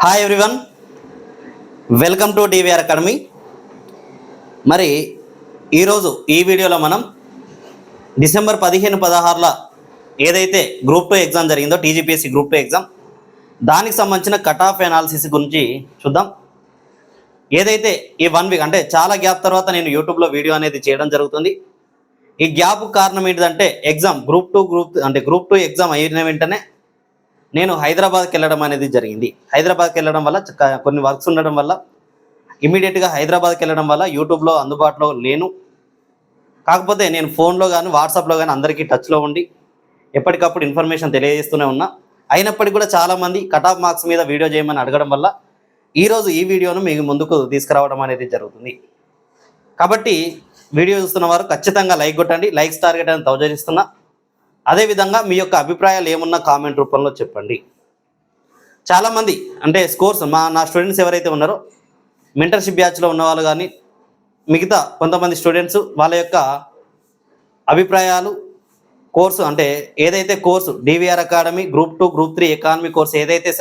Hi everyone, welcome to DVR academy. మరి ఈరోజు ఈ వీడియోలో మనం డిసెంబర్ 15-16 ఏదైతే గ్రూప్ 2 ఎగ్జామ్ జరిగిందో టీజీపీఎస్సీ గ్రూప్ 2 ఎగ్జామ్, దానికి సంబంధించిన కట్ ఆఫ్ అనాలిసిస్ గురించి చూద్దాం. ఏదైతే ఈ 1 వీక్ అంటే చాలా గ్యాప్ తర్వాత నేను యూట్యూబ్లో వీడియో అనేది చేయడం జరుగుతుంది. ఈ గ్యాప్ కారణం ఏంటిదంటే ఎగ్జామ్ గ్రూప్ 2 ఎగ్జామ్ అయిన వెంటనే నేను హైదరాబాద్కి వెళ్ళడం అనేది జరిగింది. హైదరాబాద్కి వెళ్ళడం వల్ల కొన్ని వర్క్స్ ఉండడం వల్ల ఇమీడియట్గా హైదరాబాద్కి వెళ్ళడం వల్ల యూట్యూబ్లో అందుబాటులో లేను. కాకపోతే నేను ఫోన్లో కానీ వాట్సాప్లో కానీ అందరికీ టచ్లో ఉండి ఎప్పటికప్పుడు ఇన్ఫర్మేషన్ తెలియజేస్తూనే ఉన్నా. అయినప్పటికీ కూడా చాలామంది కట్ ఆఫ్ మార్క్స్ మీద వీడియో చేయమని అడగడం వల్ల ఈరోజు ఈ వీడియోను మీకు ముందుకు తీసుకురావడం అనేది జరుగుతుంది. కాబట్టి వీడియో చూస్తున్న వారు ఖచ్చితంగా లైక్ కొట్టండి. లైక్స్ టార్గెట్ అని 1000 ఇస్తున్నా. అదేవిధంగా మీ యొక్క అభిప్రాయాలు ఏమున్నా కామెంట్ రూపంలో చెప్పండి. చాలామంది అంటే స్కోర్స్ నా స్టూడెంట్స్ ఎవరైతే ఉన్నారో మెంటర్షిప్ బ్యాచ్లో ఉన్న వాళ్ళు కానీ మిగతా కొంతమంది స్టూడెంట్స్ వాళ్ళ యొక్క అభిప్రాయాలు కోర్సు అంటే ఏదైతే course DVR academy group 2 group 3 economy course ఏదైతే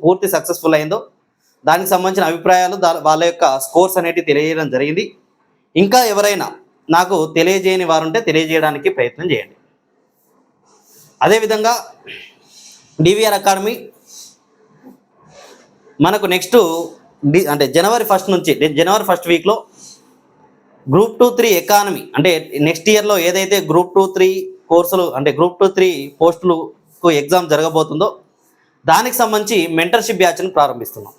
పూర్తి సక్సెస్ఫుల్ అయిందో దానికి సంబంధించిన అభిప్రాయాలు వాళ్ళ యొక్క స్కోర్స్ అనేవి తెలియజేయడం జరిగింది. ఇంకా ఎవరైనా నాకు తెలియజేయని వారుంటే తెలియజేయడానికి ప్రయత్నం చేయండి. అదేవిధంగా డివిఆర్ అకాడమీ మనకు నెక్స్ట్ అంటే జనవరి 1 వీక్లో గ్రూప్ 2-3 ఎకానమీ అంటే నెక్స్ట్ ఇయర్లో ఏదైతే గ్రూప్ 2-3 కోర్సులు అంటే గ్రూప్ 2-3 పోస్టులకు ఎగ్జామ్ జరగబోతుందో దానికి సంబంధించి మెంటర్షిప్ బ్యాచ్ను ప్రారంభిస్తున్నాం.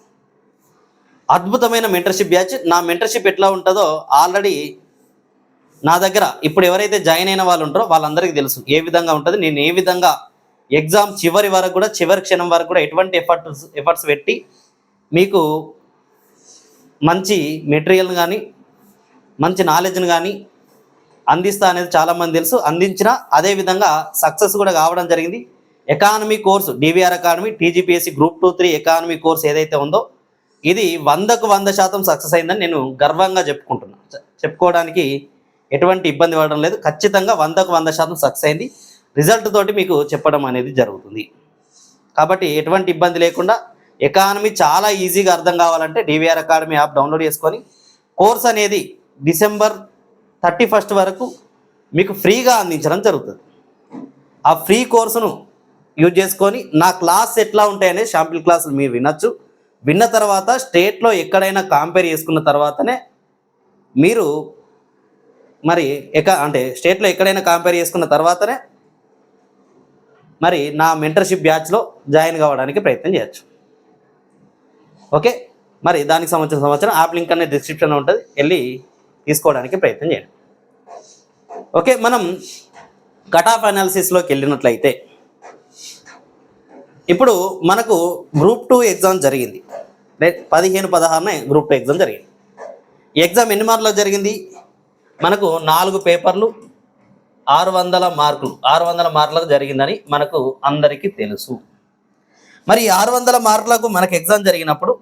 అద్భుతమైన మెంటర్షిప్ బ్యాచ్. నా మెంటర్షిప్ ఎట్లా ఉంటుందో ఆల్రెడీ నా దగ్గర ఇప్పుడు ఎవరైతే జాయిన్ అయిన వాళ్ళు ఉంటారో వాళ్ళందరికీ తెలుసు ఏ విధంగా ఉంటుంది. నేను ఏ విధంగా ఎగ్జామ్ చివరి క్షణం వరకు కూడా ఎటువంటి ఎఫర్ట్స్ పెట్టి మీకు మంచి మెటీరియల్ని కానీ మంచి నాలెడ్జ్ని కానీ అందిస్తా అనేది చాలామంది తెలుసు. అందించిన అదేవిధంగా సక్సెస్ కూడా కావడం జరిగింది. Economy course DVR academy TGPSC group 2-3 economy course ఏదైతే ఉందో ఇది 100% సక్సెస్ అయిందని నేను గర్వంగా చెప్పుకోవడానికి ఎటువంటి ఇబ్బంది పడడం లేదు. ఖచ్చితంగా 100% సక్సెస్ అయింది. రిజల్ట్ తోటి మీకు చెప్పడం అనేది జరుగుతుంది. కాబట్టి ఎటువంటి ఇబ్బంది లేకుండా ఎకానమీ చాలా ఈజీగా అర్థం కావాలంటే డివిఆర్ అకాడమీ యాప్ డౌన్లోడ్ చేసుకొని కోర్స్ అనేది డిసెంబర్ 31 వరకు మీకు ఫ్రీగా అందించడం జరుగుతుంది. ఆ ఫ్రీ కోర్సును యూజ్ చేసుకొని నా క్లాస్ ఎట్లా ఉంటాయనే శాంపిల్ క్లాసులు మీరు వినొచ్చు. విన్న తర్వాత స్టేట్లో ఎక్కడైనా కంపేర్ చేసుకున్న తర్వాతనే మీరు మరి స్టేట్లో ఎక్కడైనా కంపేర్ చేసుకున్న తర్వాతనే మరి నా మెంటర్షిప్ బ్యాచ్లో జాయిన్ కావడానికి ప్రయత్నం చేయొచ్చు. ఓకే, మరి దానికి సంబంధించిన సమాచారం యాప్ లింక్ అనేది డిస్క్రిప్షన్లో ఉంటుంది, వెళ్ళి తీసుకోవడానికి ప్రయత్నం చేయండి. ఓకే, మనం కట్ ఆఫ్ అనాలిసిస్లోకి వెళ్ళినట్లయితే ఇప్పుడు మనకు గ్రూప్ 2 ఎగ్జామ్ జరిగింది. 15-16 గ్రూప్ 2 ఎగ్జామ్ జరిగింది. ఎగ్జామ్ ఎన్ని మార్కులు జరిగింది? మనకు 4 పేపర్లు 600 మార్కులు 600 మార్కులకు జరిగిందని మనకు అందరికీ తెలుసు. మరి 600 మార్కులకు మనకు ఎగ్జామ్ జరిగినప్పుడు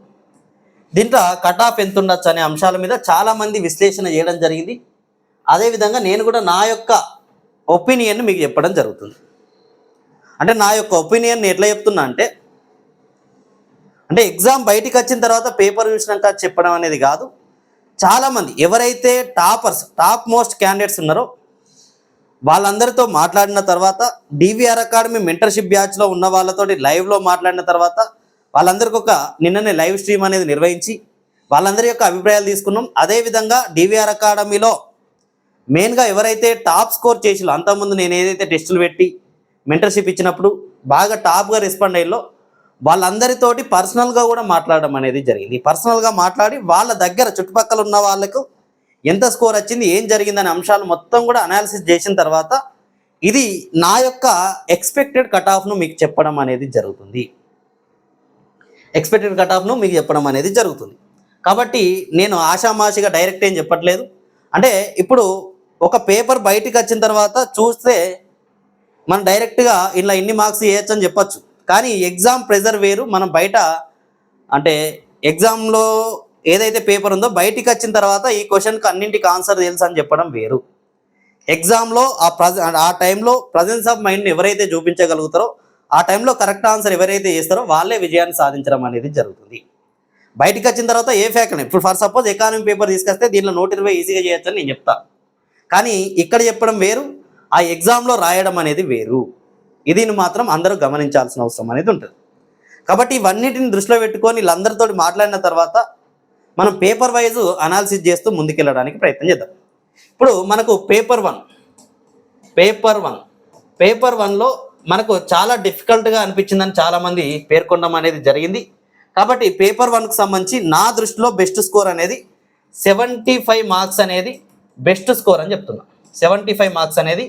దీంట్లో కట్ ఆఫ్ ఎంత ఉండొచ్చు అనే అంశాల మీద చాలామంది విశ్లేషణ చేయడం జరిగింది. అదేవిధంగా నేను కూడా నా యొక్క ఒపీనియన్ మీకు చెప్పడం జరుగుతుంది. అంటే నా యొక్క ఒపీనియన్ ఎట్లా చెప్తున్నా అంటే ఎగ్జామ్ బయటికి వచ్చిన తర్వాత పేపర్ చూసినాక చెప్పడం అనేది కాదు. చాలామంది ఎవరైతే టాప్ మోస్ట్ క్యాండిడేట్స్ ఉన్నారో వాళ్ళందరితో మాట్లాడిన తర్వాత డివిఆర్ అకాడమీ మెంటర్షిప్ బ్యాచ్లో ఉన్న వాళ్ళతోటి లైవ్లో మాట్లాడిన తర్వాత వాళ్ళందరికీ నిన్ననే లైవ్ స్ట్రీమ్ అనేది నిర్వహించి వాళ్ళందరి యొక్క అభిప్రాయాలు తీసుకున్నాం. అదేవిధంగా డివిఆర్ అకాడమీలో మెయిన్గా ఎవరైతే టాప్ స్కోర్ చేసిలో అంతకుముందు నేను ఏదైతే టెస్టులు పెట్టి మెంటర్షిప్ ఇచ్చినప్పుడు బాగా టాప్గా రెస్పాండ్ అయ్యిందో వాళ్ళందరితోటి పర్సనల్గా కూడా మాట్లాడడం అనేది జరిగింది. పర్సనల్గా మాట్లాడి వాళ్ళ దగ్గర చుట్టుపక్కల ఉన్న వాళ్ళకు ఎంత స్కోర్ వచ్చింది, ఏం జరిగిందనే అంశాలు మొత్తం కూడా అనాలిసిస్ చేసిన తర్వాత ఇది నా యొక్క ఎక్స్పెక్టెడ్ కట్ ఆఫ్ను మీకు చెప్పడం అనేది జరుగుతుంది. కాబట్టి నేను ఆషామాషిగా డైరెక్ట్ ఏం చెప్పట్లేదు. అంటే ఇప్పుడు ఒక పేపర్ బయటికి వచ్చిన తర్వాత చూస్తే మనం డైరెక్ట్గా ఇలా ఇన్ని మార్క్స్ వేయచ్చు అని చెప్పచ్చు. కానీ ఎగ్జామ్ ప్రెజర్ వేరు. మనం బయట అంటే ఎగ్జామ్లో ఏదైతే పేపర్ ఉందో బయటికి వచ్చిన తర్వాత ఈ క్వశ్చన్కి అన్నింటికి ఆన్సర్ తెలుసు అని చెప్పడం వేరు. ఎగ్జామ్లో ఆ టైంలో ప్రజెన్స్ ఆఫ్ మైండ్ని ఎవరైతే చూపించగలుగుతారో ఆ టైంలో కరెక్ట్ ఆన్సర్ ఎవరైతే చేస్తారో వాళ్ళే విజయాన్ని సాధించడం అనేది జరుగుతుంది. బయటికి వచ్చిన తర్వాత ఏ ఫ్యాకల్టీ, ఇప్పుడు ఫర్ సపోజ్ ఎకానమీ పేపర్ తీసుకొస్తే దీనిలో 120 ఈజీగా చేయొచ్చు అని నేను చెప్తా, కానీ ఇక్కడ చెప్పడం వేరు, ఆ ఎగ్జామ్లో రాయడం అనేది వేరు. ఇది మాత్రం అందరూ గమనించాల్సిన అవసరం అనేది ఉంటుంది. కాబట్టి ఇవన్నిటిని దృష్టిలో పెట్టుకొని వీళ్ళందరితో మాట్లాడిన తర్వాత మనం పేపర్ వైజ్ అనాలిసిస్ చేస్తూ ముందుకెళ్ళడానికి ప్రయత్నం చేద్దాం. ఇప్పుడు మనకు పేపర్ వన్లో మనకు చాలా డిఫికల్ట్గా అనిపించిందని చాలామంది పేర్కొనడం అనేది జరిగింది. కాబట్టి పేపర్ వన్కి సంబంధించి నా దృష్టిలో బెస్ట్ స్కోర్ అనేది 75 మార్క్స్ అనేది బెస్ట్ స్కోర్ అని చెప్తున్నా. 75 మార్క్స్ అనేది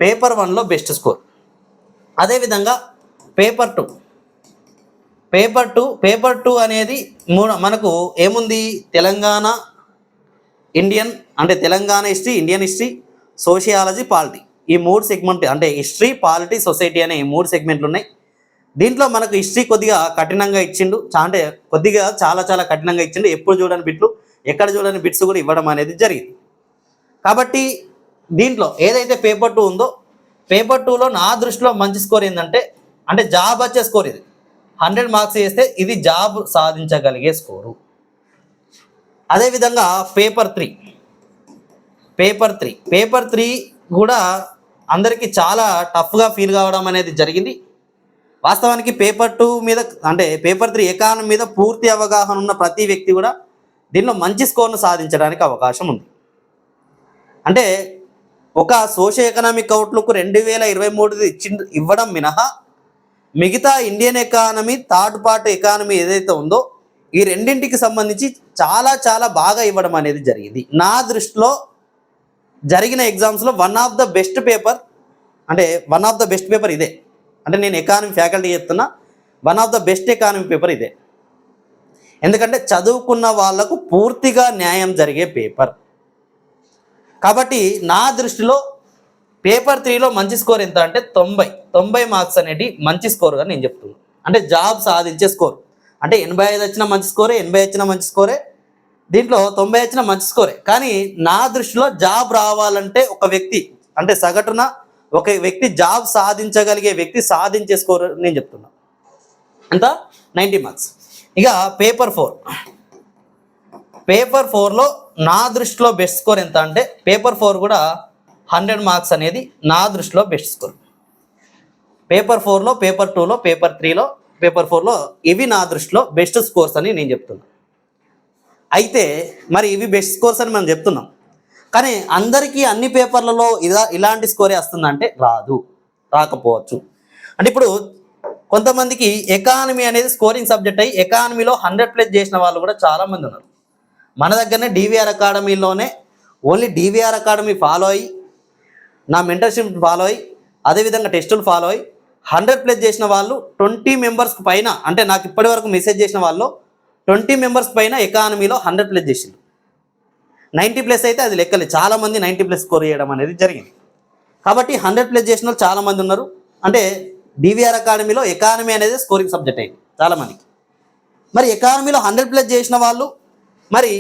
పేపర్ వన్లో బెస్ట్ స్కోర్. అదేవిధంగా పేపర్ టూ అనేది మనకు ఏముంది, Telangana history, Indian history, sociology, polity, ఈ 3 సెగ్మెంట్, అంటే హిస్టరీ, పాలిటీ, సొసైటీ అనే 3 సెగ్మెంట్లు ఉన్నాయి. దీంట్లో మనకు హిస్టరీ కొద్దిగా కఠినంగా ఇచ్చిండు, అంటే కొద్దిగా చాలా కఠినంగా ఇచ్చిండు. ఎప్పుడు చూడని బిట్లు, ఎక్కడ చూడని బిట్స్ కూడా ఇవ్వడం అనేది జరిగింది. కాబట్టి దీంట్లో ఏదైతే పేపర్ 2 ఉందో, పేపర్ 2లో నా దృష్టిలో మంచి స్కోర్ ఏంటంటే, అంటే జాబ్ వచ్చే స్కోర్ ఇది. 100 మార్క్స్ చేస్తే ఇది జాబ్ సాధించగలిగే స్కోరు. అదేవిధంగా పేపర్ త్రీ కూడా అందరికీ చాలా టఫ్గా ఫీల్ కావడం అనేది జరిగింది. వాస్తవానికి పేపర్ 2 మీద, అంటే పేపర్ 3 ఎకానమీ మీద పూర్తి అవగాహన ఉన్న ప్రతి వ్యక్తి కూడా దీనిలో మంచి స్కోర్ను సాధించడానికి అవకాశం ఉంది. అంటే ఒక సోషియో ఎకనామిక్ అవుట్లుక్ 2023 ఇవ్వడం మినహా మిగతా Indian economy, third part economy ఏదైతే ఉందో ఈ రెండింటికి సంబంధించి చాలా బాగా ఇవ్వడం అనేది జరిగింది. నా దృష్టిలో జరిగిన ఎగ్జామ్స్లో one of the best paper ఇదే. అంటే నేను ఎకానమీ ఫ్యాకల్టీ చెప్తున్నా, one of the best economy paper ఇదే. ఎందుకంటే చదువుకున్న వాళ్లకు పూర్తిగా న్యాయం జరిగే పేపర్. కాబట్టి నా దృష్టిలో పేపర్ 3లో మంచి స్కోర్ ఎంత అంటే 90 మార్క్స్ అనేది మంచి స్కోర్గా నేను చెప్తున్నాను. అంటే జాబ్ సాధించే స్కోర్. అంటే 85 వచ్చిన మంచి స్కోరే, 80 వచ్చిన మంచి స్కోరే, దీంట్లో 90 వచ్చిన మంచి స్కోరే. కానీ నా దృష్టిలో జాబ్ రావాలంటే ఒక వ్యక్తి, అంటే సగటున ఒక వ్యక్తి జాబ్ సాధించగలిగే వ్యక్తి సాధించే స్కోర్ నేను చెప్తున్నా ఎంత, 90 మార్క్స్. ఇక పేపర్ 4లో నా దృష్టిలో బెస్ట్ స్కోర్ ఎంత అంటే పేపర్ 4 కూడా 100 మార్క్స్ అనేది నా దృష్టిలో బెస్ట్ స్కోర్. పేపర్ 4లో, పేపర్ 2లో, పేపర్ 3లో, పేపర్ 4లో ఇవి నా దృష్టిలో బెస్ట్ స్కోర్స్ అని నేను చెప్తున్నా. అయితే మరి ఇవి బెస్ట్ స్కోర్స్ అని మనం చెప్తున్నాం, కానీ అందరికీ అన్ని పేపర్లలో ఇలాంటి స్కోరే వస్తుందంటే రాకపోవచ్చు. అంటే ఇప్పుడు కొంతమందికి ఎకానమీ అనేది స్కోరింగ్ సబ్జెక్ట్ అయ్యి ఎకానమీలో 100+ చేసిన వాళ్ళు కూడా చాలామంది ఉన్నారు. మన దగ్గరనే డివిఆర్ అకాడమీలోనే ఓన్లీ డివిఆర్ అకాడమీ ఫాలో అయ్యి, నా మెంటర్షిప్ ఫాలో అయ్యి, అదేవిధంగా టెస్టులు ఫాలో అయ్యి 100+ చేసిన వాళ్ళు 20 మెంబర్స్కి పైన, అంటే నాకు ఇప్పటి వరకు మెసేజ్ చేసిన వాళ్ళు 20 మెంబర్స్ పైన ఎకానమీలో 100+ చేసిండు. 90+ అయితే అది లెక్కలే, చాలామంది 90+ స్కోర్ చేయడం అనేది జరిగింది. కాబట్టి 100+ చేసిన వాళ్ళు చాలామంది ఉన్నారు. అంటే డివిఆర్ అకాడమీలో ఎకానమీ అనేది స్కోరింగ్ సబ్జెక్ట్ అయింది చాలామందికి. మరి ఎకానమీలో 100+ చేసిన వాళ్ళు మరి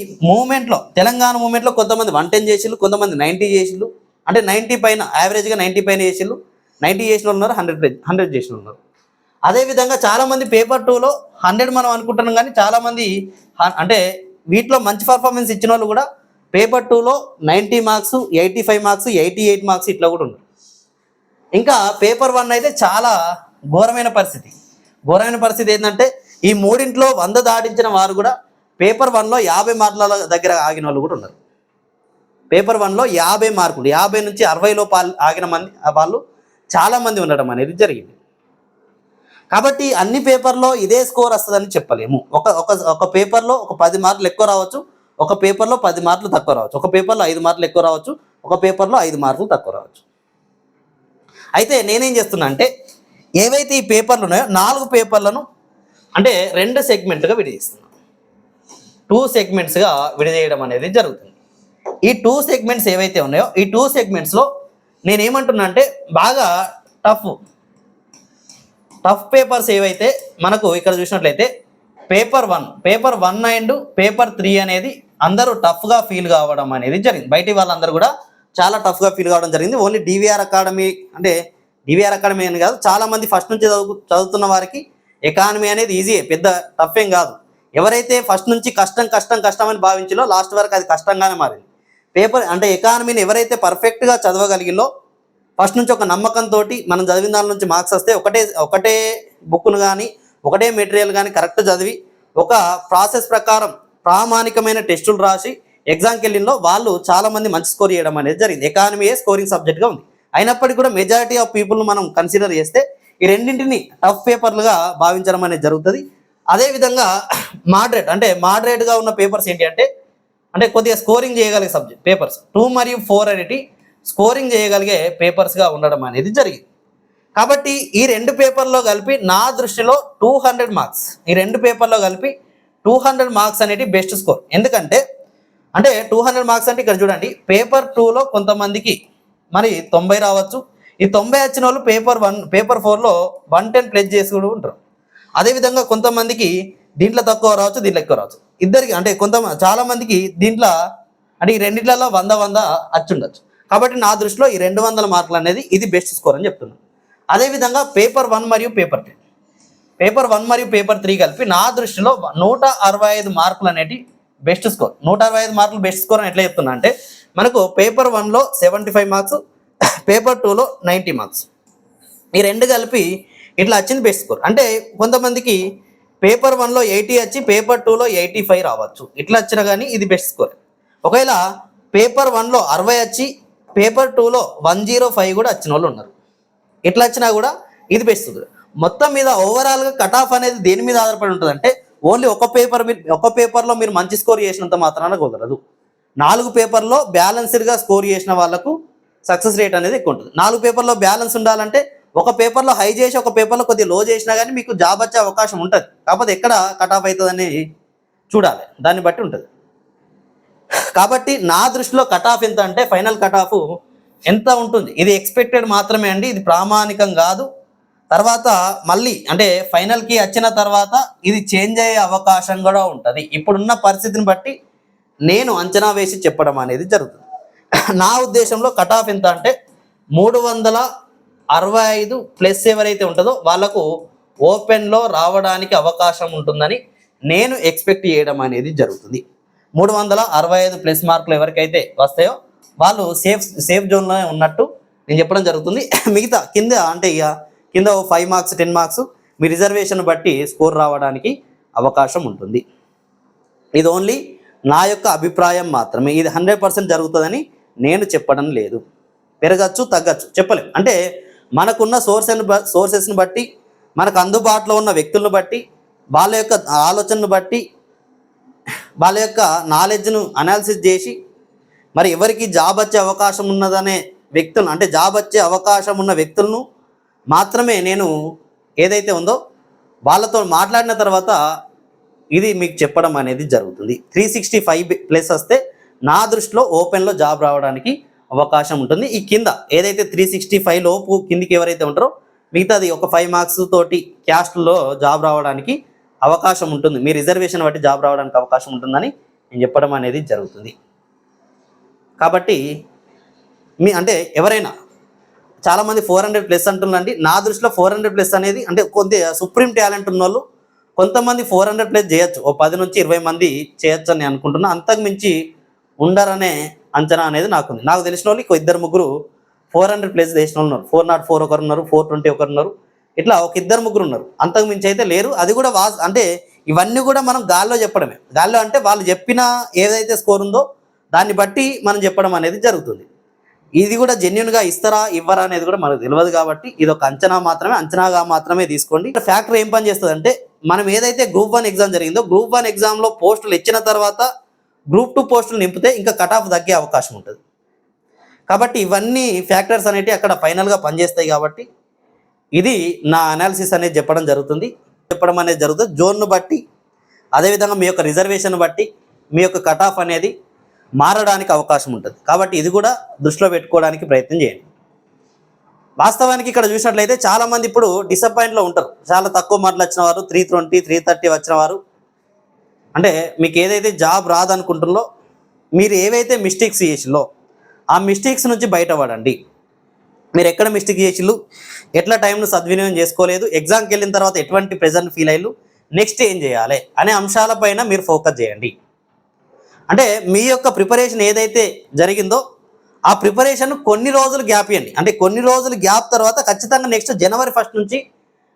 తెలంగాణ మూమెంట్లో కొంతమంది 110 చేసిళ్ళు, కొంతమంది 90 చేసిళ్ళు. అంటే 90 పైన, యావరేజ్గా 90 పైన చేసిళ్ళు. 90 చేసిన వాళ్ళు ఉన్నారు, 100 చేసిన ఉన్నారు. అదేవిధంగా చాలామంది పేపర్ 2లో 100 మనం అనుకుంటున్నాం, కానీ చాలామంది అంటే వీటిలో మంచి పర్ఫార్మెన్స్ ఇచ్చిన వాళ్ళు కూడా పేపర్ 2లో 90 మార్క్స్, 85 మార్క్స్, 88 మార్క్స్ ఇట్లా కూడా ఉన్నారు. ఇంకా పేపర్ 1 అయితే చాలా ఘోరమైన పరిస్థితి ఏంటంటే ఈ మూడింట్లో 100 దాటించిన వారు కూడా పేపర్ 1లో 50 మార్కుల దగ్గర ఆగిన వాళ్ళు కూడా ఉన్నారు. పేపర్ 1లో 50 మార్కులు, 50 నుంచి 60 లోపు ఆగిన వాళ్ళు చాలామంది ఉండడం అనేది జరిగింది. కాబట్టి అన్ని పేపర్లో ఇదే స్కోర్ వస్తుందని చెప్పలేము. ఒక పేపర్లో ఒక 10 మార్కులు ఎక్కువ రావచ్చు, ఒక పేపర్లో 10 మార్కులు తక్కువ రావచ్చు, ఒక పేపర్లో 5 మార్కులు ఎక్కువ రావచ్చు, ఒక పేపర్లో 5 మార్కులు తక్కువ రావచ్చు. అయితే నేనేం చేస్తున్నా అంటే ఏవైతే ఈ పేపర్లు ఉన్నాయో 4 పేపర్లను అంటే 2 సెగ్మెంట్గా విడదీస్తున్నాను. 2 సెగ్మెంట్స్గా విడదీయడం అనేది జరుగుతుంది. ఈ 2 సెగ్మెంట్స్ ఏవైతే ఉన్నాయో ఈ 2 సెగ్మెంట్స్లో నేనేమంటున్నా అంటే బాగా టఫ్ పేపర్స్ ఏవైతే మనకు ఇక్కడ చూసినట్లయితే పేపర్ 1 అండ్ పేపర్ 3 అనేది అందరూ టఫ్గా ఫీల్ కావడం అనేది జరిగింది. బయటి వాళ్ళందరూ కూడా చాలా టఫ్గా ఫీల్ కావడం జరిగింది. ఓన్లీ డివిఆర్ అకాడమీ, అంటే డివిఆర్ అకాడమీ అని కాదు, చాలామంది ఫస్ట్ నుంచి చదువుతున్న వారికి ఎకానమీ అనేది ఈజీయే, పెద్ద టఫ్ ఏం కాదు. ఎవరైతే ఫస్ట్ నుంచి కష్టం అని భావించాలో లాస్ట్ వరకు అది కష్టంగానే మారింది. పేపర్ అంటే ఎకానమీని ఎవరైతే పర్ఫెక్ట్గా చదవగలిగిలో ఫస్ట్ నుంచి ఒక నమ్మకంతో మనం చదివిన దాని నుంచి మార్క్స్ వస్తే ఒకటే బుక్ను కానీ ఒకటే మెటీరియల్ కానీ కరెక్ట్ చదివి ఒక ప్రాసెస్ ప్రకారం ప్రామాణికమైన టెస్టులు రాసి ఎగ్జామ్కి వెళ్ళినలో వాళ్ళు చాలామంది మంచి స్కోర్ చేయడం అనేది జరిగింది. ఎకానమీయే స్కోరింగ్ సబ్జెక్ట్గా ఉంది. అయినప్పటికీ కూడా మెజారిటీ ఆఫ్ పీపుల్ను మనం కన్సిడర్ చేస్తే ఈ రెండింటిని టఫ్ పేపర్లుగా భావించడం అనేది జరుగుతుంది. అదేవిధంగా మోడరేట్గా ఉన్న పేపర్స్ ఏంటి అంటే కొద్దిగా స్కోరింగ్ చేయగలిగే సబ్జెక్ట్ పేపర్స్ 2 మరియు 4 అనేటి స్కోరింగ్ చేయగలిగే పేపర్స్గా ఉండడం అనేది జరిగింది. కాబట్టి ఈ రెండు పేపర్లో కలిపి నా దృష్టిలో 200 మార్క్స్, ఈ రెండు పేపర్లో కలిపి 200 మార్క్స్ అనేది బెస్ట్ స్కోర్. ఎందుకంటే 200 మార్క్స్ అంటే ఇక్కడ చూడండి, పేపర్ 2లో కొంతమందికి మరి 90 రావచ్చు. ఈ 90 వచ్చిన వాళ్ళు పేపర్ 4లో 110 ప్లస్ చేసి కూడా ఉంటారు. అదేవిధంగా కొంతమందికి దీంట్లో తక్కువ రావచ్చు, దీంట్లో ఎక్కువ రావచ్చు. ఇద్దరికి చాలా మందికి దీంట్లో ఈ రెండిట్లలో 100 వచ్చి ఉండొచ్చు. కాబట్టి నా దృష్టిలో ఈ 200 మార్కులు అనేది ఇది బెస్ట్ స్కోర్ అని చెప్తున్నాను. అదేవిధంగా పేపర్ 1 మరియు పేపర్ 3 కలిపి నా దృష్టిలో 165 మార్కులు అనేటి బెస్ట్ స్కోర్. 165 మార్కులు బెస్ట్ స్కోర్ అని ఎట్లా చెప్తున్నా అంటే, మనకు పేపర్ 1లో 75 మార్క్స్, పేపర్ 2లో 90 మార్క్స్, ఈ రెండు కలిపి ఇట్లా వచ్చింది బెస్ట్ స్కోర్. అంటే కొంతమందికి పేపర్ 1లో 80 వచ్చి పేపర్ 2లో 85 రావచ్చు. ఇట్లా వచ్చినా కానీ ఇది బెస్ట్ స్కోర్. ఒకవేళ పేపర్ 1లో 60 వచ్చి పేపర్ 2లో 105 కూడా వచ్చిన వాళ్ళు ఉన్నారు. ఇట్లా వచ్చినా కూడా ఇది బెస్ట్ స్కోర్. మొత్తం మీద ఓవరాల్గా కట్ ఆఫ్ అనేది దేని మీద ఆధారపడి ఉంటుంది అంటే, ఓన్లీ ఒక పేపర్లో మీరు మంచి స్కోర్ చేసినంత మాత్రాన కుదరదు. 4 పేపర్లో బ్యాలెన్స్డ్గా స్కోర్ చేసిన వాళ్ళకు సక్సెస్ రేట్ అనేది ఎక్కువ ఉంటుంది. 4 పేపర్లో బ్యాలెన్స్ ఉండాలంటే ఒక పేపర్లో హై చేసి ఒక పేపర్లో కొద్దిగా లో చేసినా కానీ మీకు జాబ్ వచ్చే అవకాశం ఉంటుంది. కాకపోతే ఎక్కడ కట్ ఆఫ్ అవుతుందని చూడాలి, దాన్ని బట్టి ఉంటుంది. కాబట్టి నా దృష్టిలో కట్ ఆఫ్ ఎంత అంటే, ఫైనల్ కట్ ఆఫ్ ఎంత ఉంటుంది, ఇది ఎక్స్పెక్టెడ్ మాత్రమే అండి, ఇది ప్రామాణికం కాదు. తర్వాత మళ్ళీ ఫైనల్కి వచ్చిన తర్వాత ఇది చేంజ్ అయ్యే అవకాశం కూడా ఉంటుంది. ఇప్పుడున్న పరిస్థితిని బట్టి నేను అంచనా వేసి చెప్పడం అనేది జరుగుతుంది. నా ఉద్దేశంలో కట్ ఆఫ్ ఎంత అంటే 365 ప్లస్ ఎవరైతే ఉంటుందో వాళ్ళకు ఓపెన్లో రావడానికి అవకాశం ఉంటుందని నేను ఎక్స్పెక్ట్ చేయడం అనేది జరుగుతుంది. 365 ప్లస్ మార్కులు ఎవరికైతే వస్తాయో వాళ్ళు సేఫ్ జోన్లోనే ఉన్నట్టు నేను చెప్పడం జరుగుతుంది. మిగతా కింద కింద 5 మార్క్స్ 10 మార్క్స్ మీ రిజర్వేషన్ బట్టి స్కోర్ రావడానికి అవకాశం ఉంటుంది. ఇది ఓన్లీ నా యొక్క అభిప్రాయం మాత్రమే. ఇది 100% జరుగుతుందని నేను చెప్పడం లేదు. పెరగచ్చు, తగ్గచ్చు, చెప్పలేం. మనకున్న సోర్సెస్ని బట్టి, మనకు అందుబాటులో ఉన్న వ్యక్తులను బట్టి, వాళ్ళ యొక్క ఆలోచనను బట్టి, వాళ్ళ యొక్క నాలెడ్జ్ను అనాలిసిస్ చేసి మరి ఎవరికి జాబ్ వచ్చే అవకాశం ఉన్నదనే వ్యక్తులను జాబ్ వచ్చే అవకాశం ఉన్న వ్యక్తులను మాత్రమే నేను ఏదైతే ఉందో వాళ్ళతో మాట్లాడిన తర్వాత ఇది మీకు చెప్పడం అనేది జరుగుతుంది. 365 ప్లస్ వస్తే నా దృష్టిలో ఓపెన్లో జాబ్ రావడానికి అవకాశం ఉంటుంది. ఈ కింద ఏదైతే 365 లోపు కిందికి ఎవరైతే ఉంటారో మిగతాది ఒక 5 మార్క్స్ తోటి క్యాస్ట్లో జాబ్ రావడానికి అవకాశం ఉంటుంది. మీ రిజర్వేషన్ బట్టి జాబ్ రావడానికి అవకాశం ఉంటుందని నేను చెప్పడం అనేది జరుగుతుంది. కాబట్టి ఎవరైనా చాలామంది 400 ప్లస్ అంటున్నారండి. నా దృష్టిలో 400 ప్లస్ అనేది కొద్ది సుప్రీం టాలెంట్ ఉన్న వాళ్ళు కొంతమంది 400 ప్లస్ చేయొచ్చు, ఓ 10 నుంచి 20 మంది చేయొచ్చు అని అనుకుంటున్నా. అంతకు మించి ఉండరనే అంచనా అనేది నాకుంది. నాకు తెలిసిన వాళ్ళు 2-3 400 ప్లస్ చేసిన వాళ్ళు ఉన్నారు. 404 ఒకరు ఉన్నారు, 420 ఒకరు ఉన్నారు. ఇట్లా ఒక 2-3 ఉన్నారు. అంతకు మించి అయితే లేరు. అది కూడా ఇవన్నీ కూడా మనం గాల్లో చెప్పడమే. గాల్లో వాళ్ళు చెప్పిన ఏదైతే స్కోర్ ఉందో దాన్ని బట్టి మనం చెప్పడం అనేది జరుగుతుంది. ఇది కూడా జెన్యున్గా ఇస్తారా ఇవ్వరా అనేది కూడా మనకు తెలియదు. కాబట్టి ఇది ఒక అంచనాగా మాత్రమే తీసుకోండి. ఫ్యాక్టర్ ఏం పని చేస్తుంది మనం ఏదైతే గ్రూప్ 1 ఎగ్జామ్ జరిగిందో గ్రూప్ 1 ఎగ్జామ్లో పోస్టులు ఇచ్చిన తర్వాత గ్రూప్ 2 పోస్టులు నింపితే ఇంకా కట్ ఆఫ్ తగ్గే అవకాశం ఉంటుంది. కాబట్టి ఇవన్నీ ఫ్యాక్టర్స్ అనేవి అక్కడ ఫైనల్గా పనిచేస్తాయి. కాబట్టి ఇది నా అనాలిసిస్ అనేది చెప్పడం అనేది జరుగుతుంది. జోన్ను బట్టి, అదేవిధంగా మీ యొక్క రిజర్వేషన్ బట్టి మీ యొక్క కట్ ఆఫ్ అనేది మారడానికి అవకాశం ఉంటుంది. కాబట్టి ఇది కూడా దృష్టిలో పెట్టుకోవడానికి ప్రయత్నం చేయండి. వాస్తవానికి ఇక్కడ చూసినట్లయితే చాలామంది ఇప్పుడు డిసప్పాయింట్లో ఉంటారు. చాలా తక్కువ మార్కులు వచ్చిన వారు, 320, 330 వచ్చిన వారు, మీకు ఏదైతే జాబ్ రాదనుకుంటున్నారో మీరు ఏవైతే మిస్టేక్స్ చేసిలో ఆ మిస్టేక్స్ నుంచి బయటపడండి. మీరు ఎక్కడ మిస్టేక్ చేసిళ్ళు, ఎట్లా టైంను సద్వినియోగం చేసుకోలేదు, ఎగ్జామ్కి వెళ్ళిన తర్వాత ఎటువంటి ప్రెజర్ని ఫీల్ అయ్యారు, నెక్స్ట్ ఏం చేయాలి అనే అంశాలపైన మీరు ఫోకస్ చేయండి. అంటే మీ యొక్క ప్రిపరేషన్ ఏదైతే జరిగిందో ఆ ప్రిపరేషన్ కొన్ని రోజులు గ్యాప్ ఇవ్వండి. అంటే కొన్ని రోజులు గ్యాప్ తర్వాత ఖచ్చితంగా నెక్స్ట్ జనవరి 1 నుంచి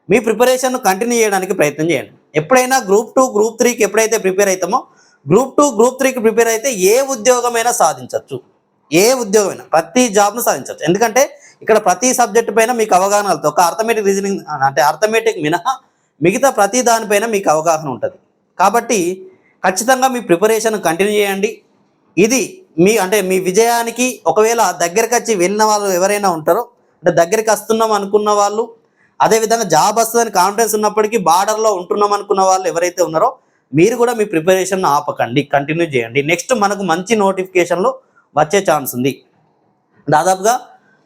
మీ ప్రిపరేషన్ కంటిన్యూ చేయడానికి ప్రయత్నం చేయండి. ఎప్పుడైనా గ్రూప్ 2 గ్రూప్ 3కి ఎప్పుడైతే ప్రిపేర్ అవుతామో గ్రూప్ 2 గ్రూప్ 3కి ప్రిపేర్ అయితే ఏ ఉద్యోగమైనా సాధించవచ్చు. ఏ ఉద్యోగమైనా ప్రతి జాబ్ను సాధించవచ్చు. ఎందుకంటే ఇక్కడ ప్రతి సబ్జెక్టు పైన మీకు అవగాహనలతో ఒక అర్థమెటిక్ రీజనింగ్ అంటే అర్థమెటిక్ మినహా మిగతా ప్రతి దానిపైన మీకు అవగాహన ఉంటుంది. కాబట్టి ఖచ్చితంగా మీ ప్రిపరేషన్ కంటిన్యూ చేయండి. ఇది మీ విజయానికి ఒకవేళ దగ్గరికి వచ్చి వెళ్ళిన వాళ్ళు ఎవరైనా ఉంటారో, అంటే దగ్గరికి వస్తున్నాం అనుకున్న వాళ్ళు, అదేవిధంగా జాబ్ వస్తుందని కాన్ఫిడెన్స్ ఉన్నప్పటికీ బార్డర్లో ఉంటున్నాం అనుకున్న వాళ్ళు ఎవరైతే ఉన్నారో మీరు కూడా మీ ప్రిపరేషన్ ఆపకండి, కంటిన్యూ చేయండి. నెక్స్ట్ మనకు మంచి నోటిఫికేషన్లు వచ్చే ఛాన్స్ ఉంది. దాదాపుగా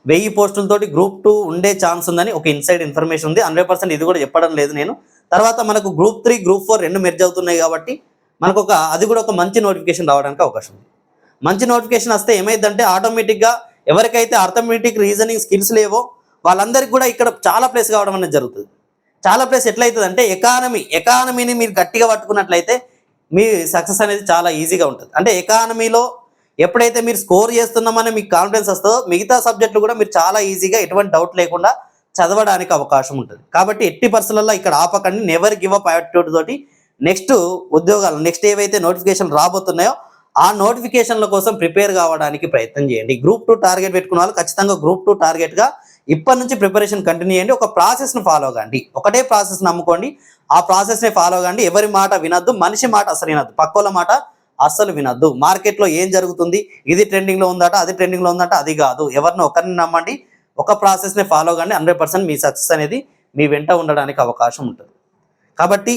1000 పోస్టులతోటి గ్రూప్ 2 ఉండే ఛాన్స్ ఉందని ఒక ఇన్సైడ్ ఇన్ఫర్మేషన్ ఉంది. 100% ఇది కూడా చెప్పడం లేదు నేను. తర్వాత మనకు గ్రూప్ 3 గ్రూప్ 4 రెండు మెర్జ్ అవుతున్నాయి కాబట్టి మనకు అది కూడా ఒక మంచి నోటిఫికేషన్ రావడానికి అవకాశం ఉంది. మంచి నోటిఫికేషన్ వస్తే ఏమైందంటే ఆటోమేటిక్గా ఎవరికైతే అర్థమెటిక్ రీజనింగ్ స్కిల్స్ లేవో వాళ్ళందరికీ కూడా ఇక్కడ చాలా ప్లేస్ కావడం అనేది జరుగుతుంది. చాలా ప్లేస్ ఎట్లయితుందంటే ఎకానమీని మీరు గట్టిగా పట్టుకున్నట్లయితే మీ సక్సెస్ అనేది చాలా ఈజీగా ఉంటుంది. అంటే ఎకానమీలో ఎప్పుడైతే మీరు స్కోర్ చేస్తున్నామని మీకు కాన్ఫిడెన్స్ వస్తుందో మిగతా సబ్జెక్టులు కూడా మీరు చాలా ఈజీగా ఎటువంటి డౌట్ లేకుండా చదవడానికి అవకాశం ఉంటుంది. కాబట్టి ఎట్టి పరిస్థితుల్లో ఇక్కడ ఆపకండి. నెవర్ గివ్ అప్ యాటిట్యూడ్ తోటి నెక్స్ట్ ఉద్యోగాలు నెక్స్ట్ ఏవైతే నోటిఫికేషన్ రాబోతున్నాయో ఆ నోటిఫికేషన్ల కోసం ప్రిపేర్ కావడానికి ప్రయత్నం చేయండి. గ్రూప్ 2 టార్గెట్ పెట్టుకున్న వాళ్ళు ఖచ్చితంగా గ్రూప్ 2 టార్గెట్గా ఇప్పటి నుంచి ప్రిపరేషన్ కంటిన్యూ చేయండి. ఒక ప్రాసెస్ను ఫాలో కండి, ఒకటే ప్రాసెస్ నమ్ముకోండి, ఆ ప్రాసెస్ని ఫాలో కండి. ఎవరి మాట వినద్దు, మనిషి మాట అసలు వినద్దు, పక్కోళ్ళ మాట అస్సలు వినద్దు. మార్కెట్లో ఏం జరుగుతుంది, ఇది ట్రెండింగ్లో ఉందట, అది ట్రెండింగ్లో ఉందట, అది కాదు. ఎవరిని ఒకరిని నమ్మండి, ఒక ప్రాసెస్ని ఫాలో కండి. 100% మీ సక్సెస్ అనేది మీ వెంట ఉండడానికి అవకాశం ఉంటుంది. కాబట్టి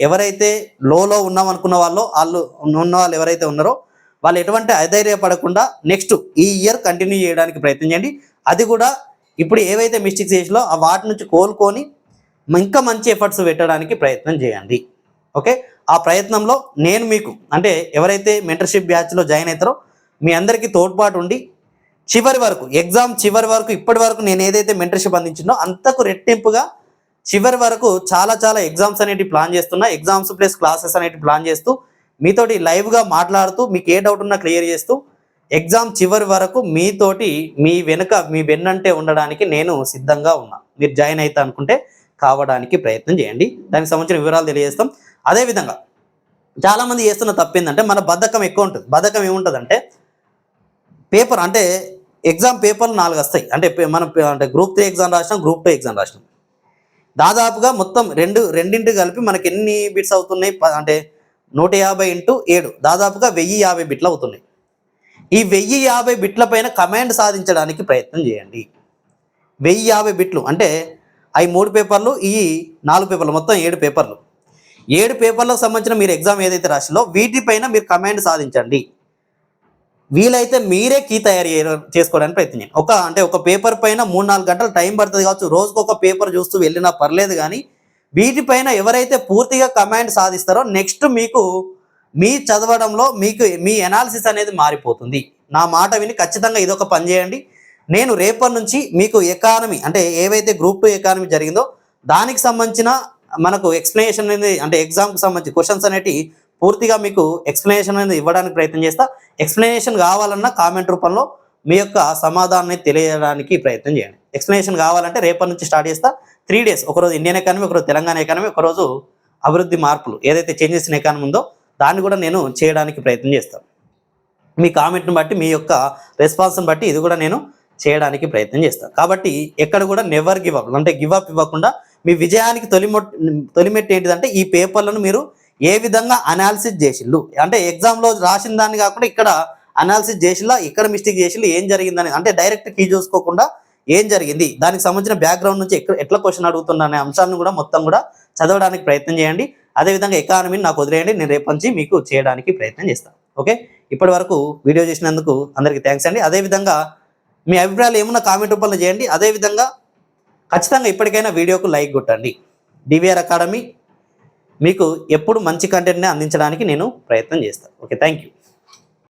ఎవరైతే లోలో ఉన్నాం అనుకున్న వాళ్ళు ఎవరైతే ఉన్నారో వాళ్ళు ఎటువంటి అధైర్యపడకుండా నెక్స్ట్ ఈ ఇయర్ కంటిన్యూ చేయడానికి ప్రయత్నం చేయండి. అది కూడా ఇప్పుడు ఏవైతే మిస్టేక్స్ చేసిలో వాటి నుంచి కోలుకొని ఇంకా మంచి ఎఫర్ట్స్ పెట్టడానికి ప్రయత్నం చేయండి. ఓకే, ఆ ప్రయత్నంలో నేను మీకు ఎవరైతే మెంటర్షిప్ బ్యాచ్లో జాయిన్ అవుతారో మీ అందరికీ తోడ్పాటు ఉండి చివరి వరకు ఎగ్జామ్ చివరి వరకు ఇప్పటి వరకు నేను ఏదైతే మెంటర్షిప్ అందించినో అంతకు రెట్టింపుగా చివరి వరకు చాలా ఎగ్జామ్స్ అనేవి ప్లాన్ చేస్తున్నా. ఎగ్జామ్స్ ప్లస్ క్లాసెస్ అనేవి ప్లాన్ చేస్తూ మీతోటి లైవ్గా మాట్లాడుతూ మీకు ఏ డౌట్ ఉన్నా క్లియర్ చేస్తూ ఎగ్జామ్ చివరి వరకు మీతోటి మీ వెన్నంటే ఉండడానికి నేను సిద్ధంగా ఉన్నా. మీరు జాయిన్ అయితే అనుకుంటే కావడానికి ప్రయత్నం చేయండి. దానికి సంబంధించిన వివరాలు తెలియజేస్తాం. అదేవిధంగా చాలామంది చేస్తున్న తప్పు ఏంటంటే మన బద్ధకం ఎక్కువ ఉంటుంది. బద్ధకం ఏముంటుందంటే పేపర్ ఎగ్జామ్ పేపర్లు 4 వస్తాయి. మనం గ్రూప్ 3 ఎగ్జామ్ రాసినాం, గ్రూప్ 2 ఎగ్జామ్ రాసినాం. దాదాపుగా మొత్తం రెండింటి కలిపి మనకి ఎన్ని బిట్స్ అవుతున్నాయి 150 × 7 దాదాపుగా 1050 బిట్లు అవుతున్నాయి. ఈ 1050 బిట్ల పైన కమాండ్ సాధించడానికి ప్రయత్నం చేయండి. 1050 బిట్లు అవి 3 పేపర్లు, ఈ 4 పేపర్లు, మొత్తం 7 పేపర్లు. 7 పేపర్లకు సంబంధించిన మీరు ఎగ్జామ్ ఏదైతే రాసిలో వీటిపైన మీరు కమాండ్ సాధించండి. వీలైతే మీరే కీ తయారు చేసుకోవడానికి ప్రయత్నం చేయండి. ఒక పేపర్ పైన 3-4 గంటలు టైం పడుతుంది కావచ్చు. రోజుకు ఒక పేపర్ చూస్తూ వెళ్ళినా పర్లేదు, కానీ వీటిపైన ఎవరైతే పూర్తిగా కమాండ్ సాధిస్తారో నెక్స్ట్ మీకు మీ చదవడంలో మీ అనాలిసిస్ అనేది మారిపోతుంది. నా మాట విని ఖచ్చితంగా ఇదొక పని చేయండి. నేను రేపటి నుంచి మీకు ఎకానమీ ఏవైతే గ్రూప్ 2 ఎకానమీ జరిగిందో దానికి సంబంధించిన మనకు ఎక్స్ప్లెనేషన్ అనేది ఎగ్జామ్కి సంబంధించి క్వశ్చన్స్ అనేవి పూర్తిగా మీకు ఎక్స్ప్లెనేషన్ అనేది ఇవ్వడానికి ప్రయత్నం చేస్తా. ఎక్స్ప్లెనేషన్ కావాలన్నా కామెంట్ రూపంలో మీ యొక్క సమాధానాన్ని తెలియజేయడానికి ప్రయత్నం చేయండి. ఎక్స్ప్లెనేషన్ కావాలంటే రేపటి నుంచి స్టార్ట్ చేస్తా. 3 డేస్, ఒకరోజు ఇండియన్ ఎకానమీ, ఒకరోజు తెలంగాణ ఎకానమీ, ఒకరోజు అభివృద్ధి మార్పులు ఏదైతే చేంజెస్ ఇన్ ఎకానమీ ఉందో దాన్ని కూడా నేను చేయడానికి ప్రయత్నం చేస్తాను. మీ కామెంట్ని బట్టి మీ యొక్క రెస్పాన్స్ని బట్టి ఇది కూడా నేను చేయడానికి ప్రయత్నం చేస్తాను. కాబట్టి ఎక్కడ కూడా never give up give up ఇవ్వకుండా మీ విజయానికి తొలిమెట్టు ఏంటిదంటే ఈ పేపర్లను మీరు ఏ విధంగా అనాలిసిస్ చేసిళ్ళు, ఎగ్జామ్లో రాసిన దాన్ని కాకుండా ఇక్కడ అనాలిసిస్ చేసిల్లా, ఇక్కడ మిస్టేక్ చేసిళ్ళు, ఏం జరిగిందని డైరెక్ట్ కీ చూసుకోకుండా ఏం జరిగింది, దానికి సంబంధించిన బ్యాక్గ్రౌండ్ నుంచి ఎట్లా క్వశ్చన్ అడుగుతున్నా అనే అంశాలను కూడా మొత్తం కూడా చదవడానికి ప్రయత్నం చేయండి. అదేవిధంగా ఎకానమీని నాకు వదిలేయండి, నేను రేపటి నుంచి మీకు చేయడానికి ప్రయత్నం చేస్తాను. ఓకే, ఇప్పటి వరకు వీడియో చేసినందుకు అందరికీ థ్యాంక్స్ అండి. అదేవిధంగా మీ అభిప్రాయాలు ఏమన్నా కామెంట్ రూపంలో చేయండి. అదేవిధంగా ఖచ్చితంగా ఇప్పటికైనా వీడియోకు లైక్ కొట్టండి. డివిఆర్ అకాడమీ మీకు ఎప్పుడు మంచి కంటెంట్ని అందించడానికి నేను ప్రయత్నం చేస్తాను. Okay, thank you.